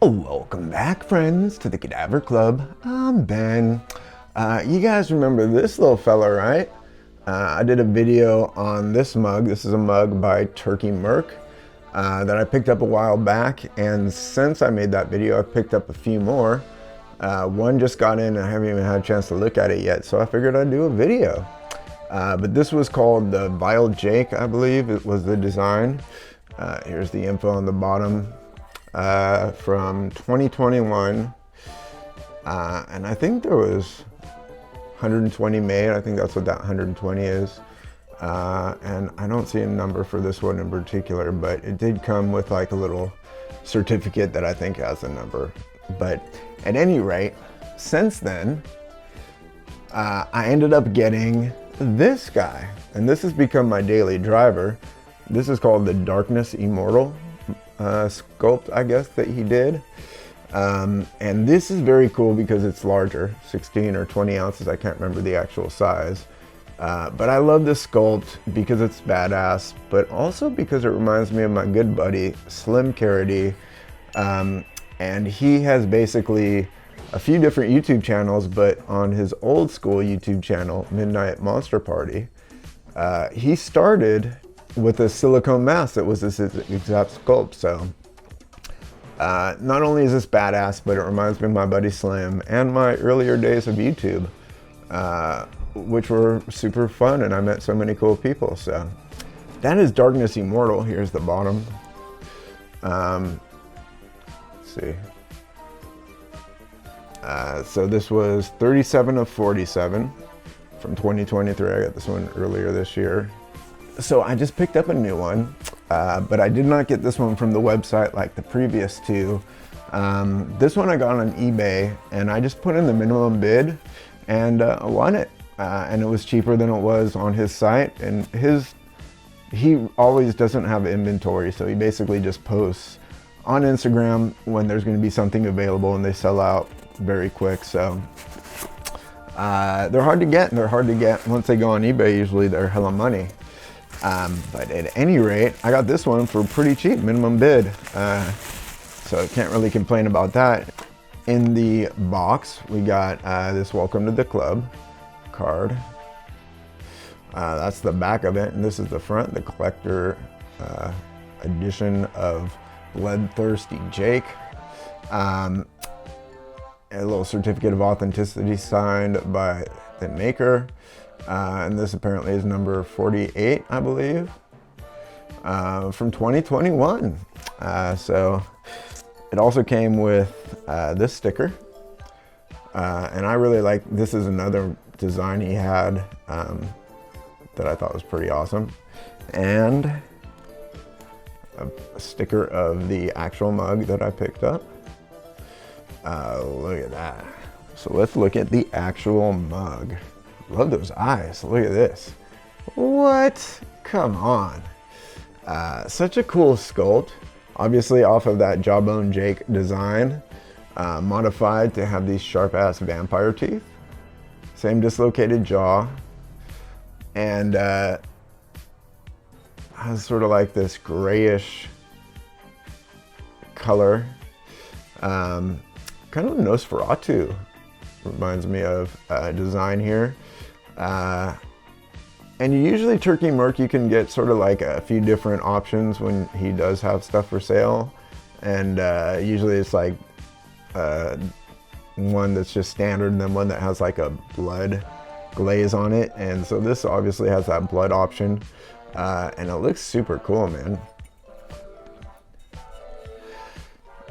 Welcome back, friends, to the Cadaver Club. I'm Ben. You guys remember this little fella, right? I did a video on this mug. This is a mug by Merk that I picked up a while back, and since I made that video, I've picked up a few more. One just got in and I haven't even had a chance to look at it yet, so I figured I'd do a video. But this was called the Vile Jake, I believe it was the design. Here's the info on the bottom. From 2021, and I think there was 120 made. I think that's what that 120 is, and I don't see a number for this one in particular, but it did come with like a little certificate that I think has a number. But at any rate, since then, I ended up getting this guy, and this has become my daily driver. This is called the Darkness Immortal sculpt, I guess, that he did. And this is very cool because it's larger, 16 or 20 ounces. I can't remember the actual size. But I love this sculpt because it's badass, but also because it reminds me of my good buddy, Slim Carity. And he has basically a few different YouTube channels, but on his old school YouTube channel, Midnight Monster Party, he started with a silicone mask that was this exact sculpt. So not only is this badass, but it reminds me of my buddy Slim and my earlier days of YouTube, which were super fun, and I met so many cool people. So that is Darkness Immortal. Here's the bottom. Let's see. So this was 37 of 47 from 2023. I got this one earlier this year. So I just picked up a new one, but I did not get this one from the website like the previous two. This one I got on eBay, and I just put in the minimum bid and won it. And it was cheaper than it was on his site. And he always doesn't have inventory, so he basically just posts on Instagram when there's going to be something available, and they sell out very quick. So they're hard to get, and they're hard to get once they go on eBay. Usually they're hella money. But at any rate, I got this one for pretty cheap, minimum bid. So I can't really complain about that. In the box, we got this Welcome to the Club card. That's the back of it, and this is the front, the collector edition of Bloodthirsty Jake. A little certificate of authenticity signed by the maker. And this apparently is number 48, I believe, from 2021. So it also came with this sticker. And I really like, this is another design he had that I thought was pretty awesome. And a sticker of the actual mug that I picked up. Look at that. So let's look at the actual mug. Love those eyes. Look at this. What? Come on. Such a cool sculpt. Obviously off of that Jawbone Jake design, modified to have these sharp ass vampire teeth. Same dislocated jaw. And has sort of like this grayish color. Kind of Nosferatu reminds me of design here. And usually Merk, you can get sort of like a few different options when he does have stuff for sale. And usually it's like one that's just standard, and then one that has like a blood glaze on it. And so this obviously has that blood option. And it looks super cool, man.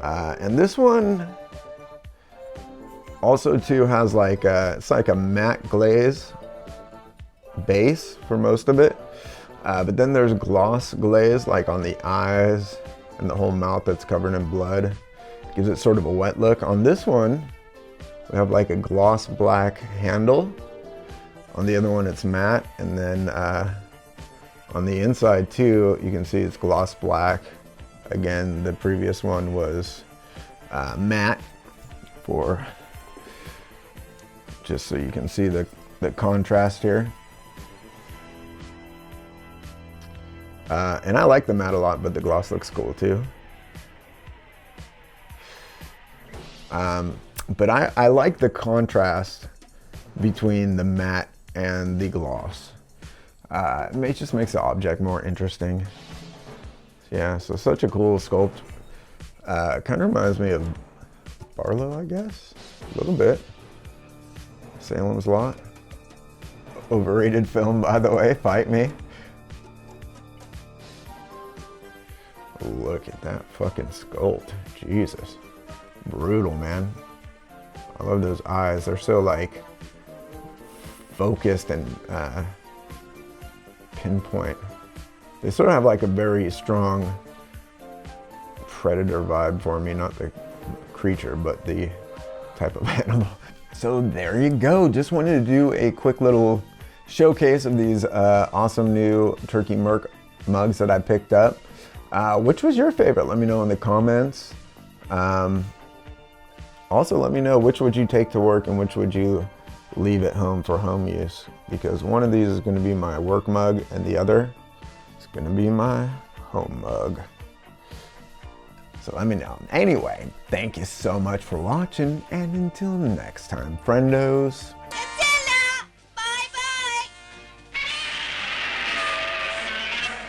And this one also too has like it's like a matte glaze base for most of it, but then there's gloss glaze like on the eyes and the whole mouth that's covered in blood. Gives it sort of a wet look. On this one, we have like a gloss black handle. On the other one, it's matte, and then on the inside too, you can see it's gloss black. Again, the previous one was matte, for just so you can see the contrast here. And I like the matte a lot, but the gloss looks cool too. But I like the contrast between the matte and the gloss. It just makes the object more interesting. Yeah, so such a cool sculpt. Kind of reminds me of Barlow, I guess, a little bit. Salem's Lot. Overrated film, by the way, fight me. Look at that fucking sculpt, Jesus. Brutal, man. I love those eyes, they're so like focused and pinpoint. They sort of have like a very strong predator vibe for me, not the creature, but the type of animal. So there you go. Just wanted to do a quick little showcase of these awesome new Turkey Merk mugs that I picked up. Which was your favorite? Let me know in the comments. Also, let me know which would you take to work and which would you leave at home for home use, because one of these is going to be my work mug and the other is going to be my home mug. So let me know. Anyway, thank you so much for watching, and until next time, friendos.